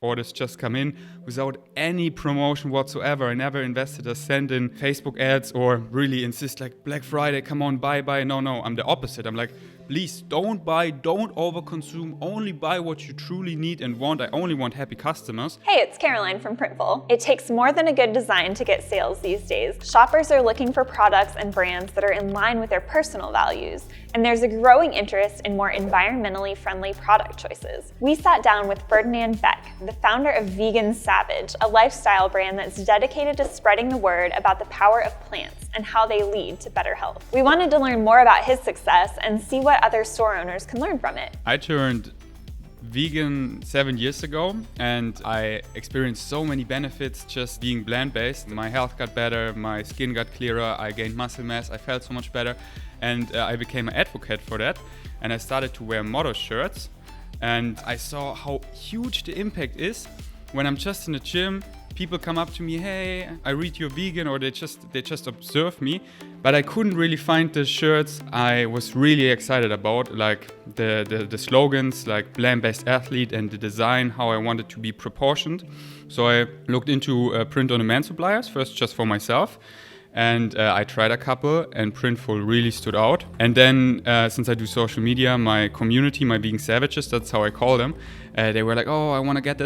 orders just come in without any promotion whatsoever. I never invested a cent in Facebook ads or really insist like Black Friday, come on, buy. No, I'm the opposite. I'm like, please don't buy, don't overconsume, only buy what you truly need and want. I only want happy customers. Hey, it's Caroline from Printful. It takes more than a good design to get sales these days. Shoppers are looking for products and brands that are in line with their personal values, and there's a growing interest in more environmentally friendly product choices. We sat down with Ferdinand Beck, the founder of Vegan Savage, a lifestyle brand that's dedicated to spreading the word about the power of plants and how they lead to better health. We wanted to learn more about his success and see what other store owners can learn from it. I turned vegan 7 years ago and I experienced so many benefits just being plant-based. My health got better, my skin got clearer, I gained muscle mass, I felt so much better, and I became an advocate for that. And I started to wear motto shirts, and I saw how huge the impact is when I'm just in the gym. People come up to me, hey, I read you're vegan, or they just observe me. But I couldn't really find the shirts I was really excited about, like the slogans, like plant-based athlete, and the design, how I wanted to be proportioned. So I looked into print-on-demand suppliers, first just for myself. And I tried a couple, and Printful really stood out. And then, since I do social media, my community, my vegan savages, that's how I call them, they were like, oh, I want to get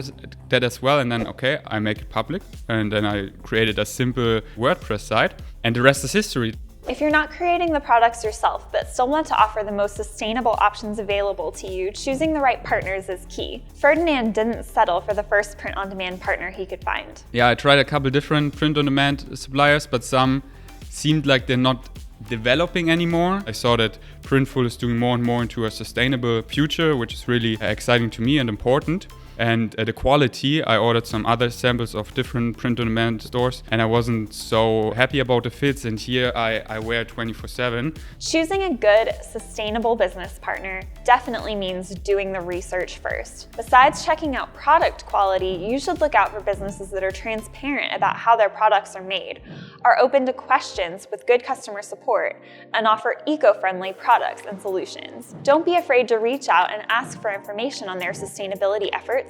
that as well. And then, okay, I make it public. And then I created a simple WordPress site, and the rest is history. If you're not creating the products yourself but still want to offer the most sustainable options available to you, choosing the right partners is key. Ferdinand didn't settle for the first print-on-demand partner he could find. Yeah, I tried a couple different print-on-demand suppliers, but some seemed like they're not developing anymore. I saw that Printful is doing more and more into a sustainable future, which is really exciting to me and important. And the quality, I ordered some other samples of different print-on-demand stores, and I wasn't so happy about the fits, and here I wear 24/7. Choosing a good, sustainable business partner definitely means doing the research first. Besides checking out product quality, you should look out for businesses that are transparent about how their products are made, are open to questions with good customer support, and offer eco-friendly products and solutions. Don't be afraid to reach out and ask for information on their sustainability efforts,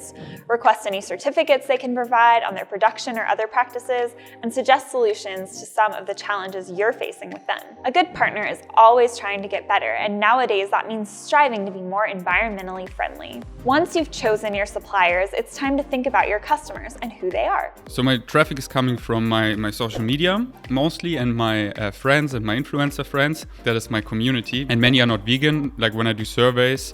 request any certificates they can provide on their production or other practices, and suggest solutions to some of the challenges you're facing with them. A good partner is always trying to get better, and nowadays that means striving to be more environmentally friendly. Once you've chosen your suppliers, it's time to think about your customers and who they are. So my traffic is coming from my social media mostly, and my friends and my influencer friends. That is my community, and many are not vegan. Like when I do surveys,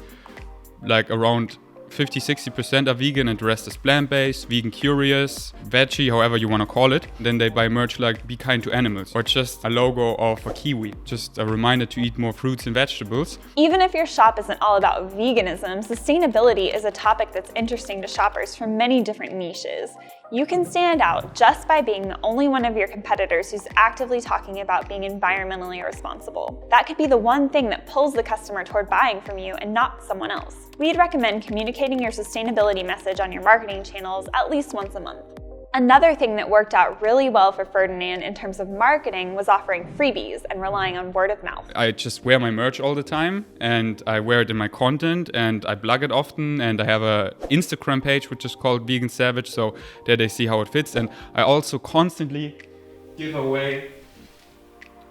like around 50-60% are vegan and the rest is plant-based, vegan curious, veggie, however you want to call it. Then they buy merch like be kind to animals, or just a logo of a kiwi, just a reminder to eat more fruits and vegetables. Even if your shop isn't all about veganism, sustainability is a topic that's interesting to shoppers from many different niches. You can stand out just by being the only one of your competitors who's actively talking about being environmentally responsible. That could be the one thing that pulls the customer toward buying from you and not someone else. We'd recommend communicating your sustainability message on your marketing channels at least once a month. Another thing that worked out really well for Ferdinand in terms of marketing was offering freebies and relying on word of mouth. I just wear my merch all the time, and I wear it in my content, and I blog it often, and I have a Instagram page which is called Vegan Savage, so there they see how it fits. And I also constantly give away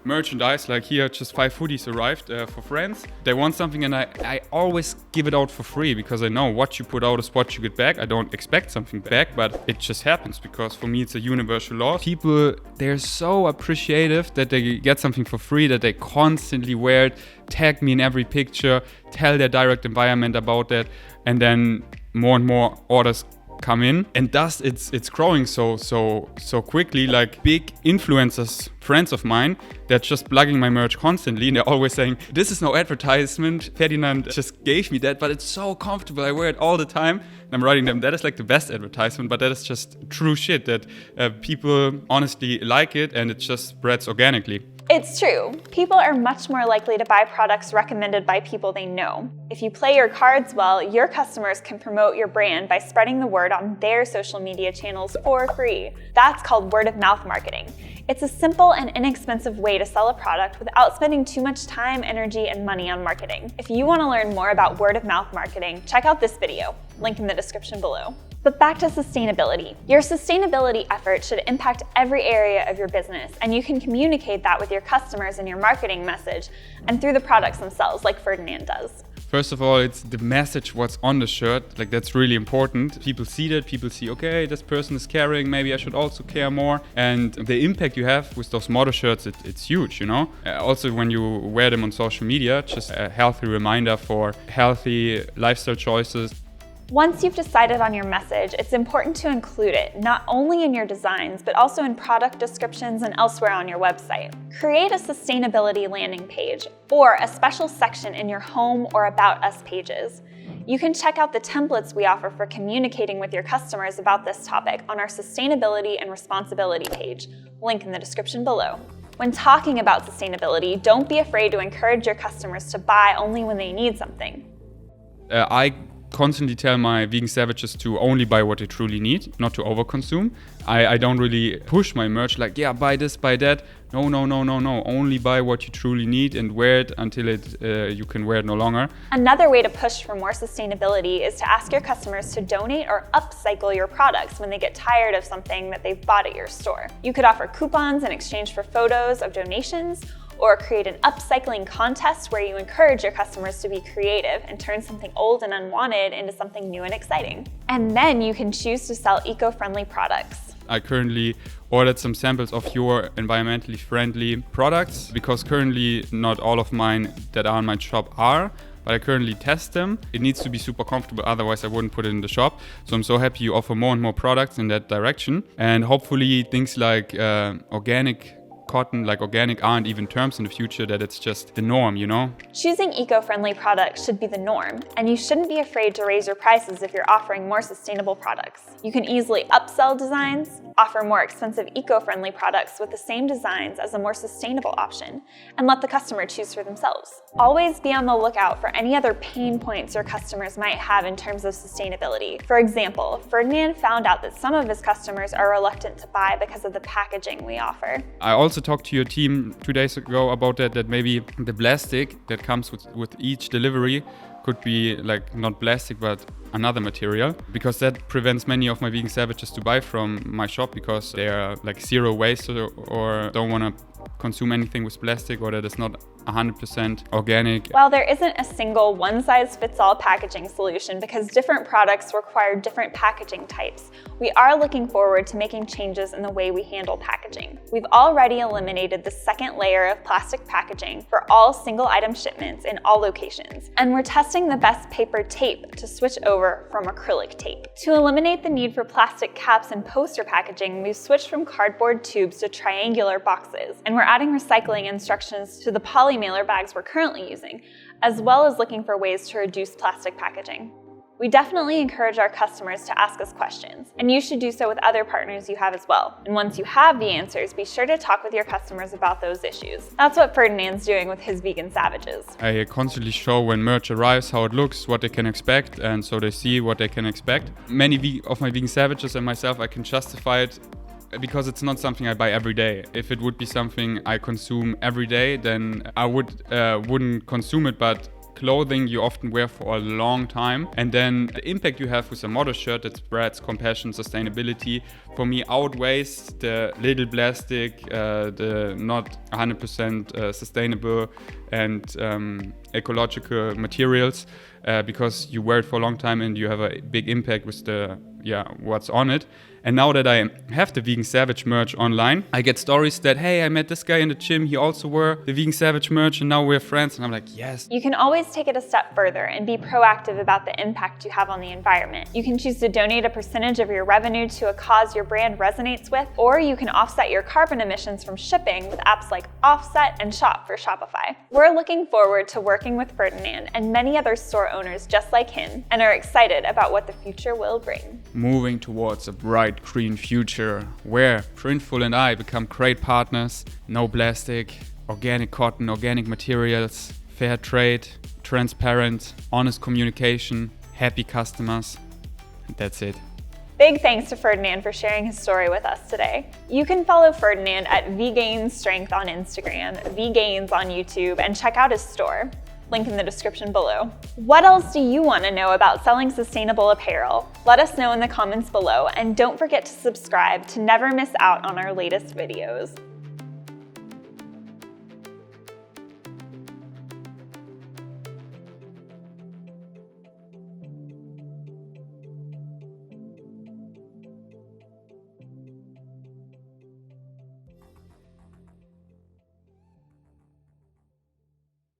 merchandise, like here just 5 hoodies arrived for friends. They want something, and I always give it out for free, because I know what you put out is what you get back. I don't expect something back, but it just happens, because for me it's a universal law. People, they're so appreciative that they get something for free, that they constantly wear it, tag me in every picture, tell their direct environment about that, and then more and more orders come in, and thus it's growing so quickly. Like big influencers, friends of mine, they're just plugging my merch constantly, and they're always saying, this is no advertisement, Ferdinand just gave me that, but it's so comfortable, I wear it all the time. And I'm writing them, that is like the best advertisement, but that is just true shit, that people honestly like it, and it just spreads organically. It's true. People are much more likely to buy products recommended by people they know. If you play your cards well, your customers can promote your brand by spreading the word on their social media channels for free. That's called word of mouth marketing. It's a simple and inexpensive way to sell a product without spending too much time, energy, and money on marketing. If you want to learn more about word of mouth marketing, check out this video, link in the description below. But back to sustainability. Your sustainability efforts should impact every area of your business, and you can communicate that with your customers in your marketing message and through the products themselves, like Ferdinand does. First of all, it's the message what's on the shirt. Like, that's really important. People see that, people see, okay, this person is caring, maybe I should also care more. And the impact you have with those motto shirts, it's huge, you know? Also, when you wear them on social media, just a healthy reminder for healthy lifestyle choices. Once you've decided on your message, it's important to include it, not only in your designs, but also in product descriptions and elsewhere on your website. Create a sustainability landing page or a special section in your home or About Us pages. You can check out the templates we offer for communicating with your customers about this topic on our sustainability and responsibility page, link in the description below. When talking about sustainability, don't be afraid to encourage your customers to buy only when they need something. I constantly tell my vegan savages to only buy what they truly need, not to overconsume. I don't really push my merch like, yeah, buy this, buy that. No. Only buy what you truly need and wear it until you can wear it no longer. Another way to push for more sustainability is to ask your customers to donate or upcycle your products when they get tired of something that they've bought at your store. You could offer coupons in exchange for photos of donations, or create an upcycling contest where you encourage your customers to be creative and turn something old and unwanted into something new and exciting. And then you can choose to sell eco-friendly products. I currently ordered some samples of your environmentally friendly products because currently not all of mine that are in my shop are. But I currently test them. It needs to be super comfortable, otherwise I wouldn't put it in the shop. So I'm so happy you offer more and more products in that direction. And hopefully things like organic cotton, like organic, aren't even terms in the future, that it's just the norm, you know? Choosing eco-friendly products should be the norm, and you shouldn't be afraid to raise your prices if you're offering more sustainable products. You can easily upsell designs, offer more expensive eco-friendly products with the same designs as a more sustainable option, and let the customer choose for themselves. Always be on the lookout for any other pain points your customers might have in terms of sustainability. For example, Ferdinand found out that some of his customers are reluctant to buy because of the packaging we offer. I also talked to your team 2 days ago about that maybe the plastic that comes with each delivery could be like not plastic but another material, because that prevents many of my vegan savages to buy from my shop because they are like zero waste or don't want to consume anything with plastic, or that is not 100% organic. While there isn't a single one-size-fits-all packaging solution because different products require different packaging types, we are looking forward to making changes in the way we handle packaging. We've already eliminated the second layer of plastic packaging for all single-item shipments in all locations, and we're testing the best paper tape to switch over from acrylic tape. To eliminate the need for plastic caps and poster packaging, we've switched from cardboard tubes to triangular boxes, and we're adding recycling instructions to the poly-mailer bags we're currently using, as well as looking for ways to reduce plastic packaging. We definitely encourage our customers to ask us questions, and you should do so with other partners you have as well. And once you have the answers, be sure to talk with your customers about those issues. That's what Ferdinand's doing with his vegan savages. I constantly show when merch arrives how it looks, what they can expect, and so they see what they can expect. Many of my vegan savages and myself, I can justify it because it's not something I buy every day. If it would be something I consume every day, then I wouldn't consume it, but clothing you often wear for a long time, and then the impact you have with a motto shirt that spreads compassion, sustainability, for me outweighs the little plastic, the not 100% sustainable and ecological materials, because you wear it for a long time and you have a big impact with what's on it. And now that I have the Vegan Savage merch online, I get stories that, hey, I met this guy in the gym, he also wore the Vegan Savage merch and now we're friends. And I'm like, yes. You can always take it a step further and be proactive about the impact you have on the environment. You can choose to donate a percentage of your revenue to a cause your brand resonates with, or you can offset your carbon emissions from shipping with apps like Offset and Shop for Shopify. We're looking forward to working with Ferdinand and many other store owners just like him, and are excited about what the future will bring. Moving towards a bright green future where Printful and I become great partners. No plastic, organic cotton, organic materials, fair trade, transparent, honest communication, happy customers. That's it. Big thanks to Ferdinand for sharing his story with us today. You can follow Ferdinand at VGainsStrength on Instagram, VGains on YouTube, and check out his store. link in the description below. What else do you want to know about selling sustainable apparel? Let us know in the comments below, and don't forget to subscribe to never miss out on our latest videos.